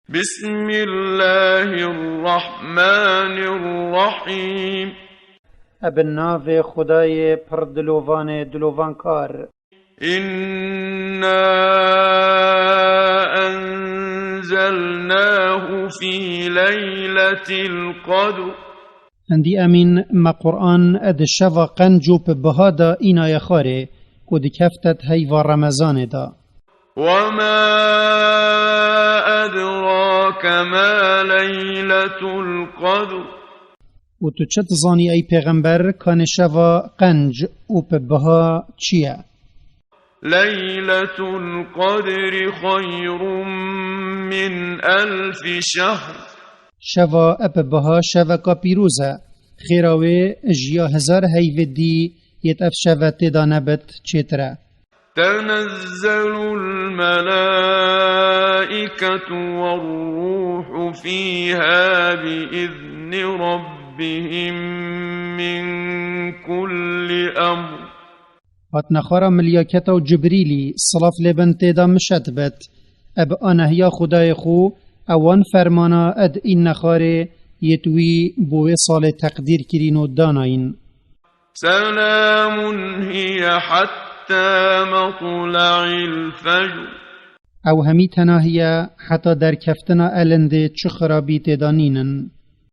بسم الله الرحمن الرحيم. ابن ناو خدای پر دلوان کار. إنا أنزلناه في ليلة القدر. هندی امین ما قرآن اد شوا قنجو په بهادا اینا یخاره کد کفتت هیوا رمضان دا. وما أدراك ما ليلة القدر. و تو چت زانی ای پیغمبر کان شوا قنج و په بها چیه؟ ليلة القدر خير من 1000 شهر. شوا اپ بها شوا کا پیروزه خیراوی جیا هزار هیودی یت اف شوا تدا نبت چتره. تنزل الملائكة والروح فيها بإذن ربهم من كل أمر. هات نخارا ملیاکتا و جبریلی صلاف لبن تیدا مشت بت اب آنهیا خدای خو اوان فرمانا اد این نخاره یتوی بوی سال تقدیر کرین و داناین. سلام هي حتى مطلع الفجر. او همی تناهیه حتی در کفتنا النده چه خرابی تیدانینن.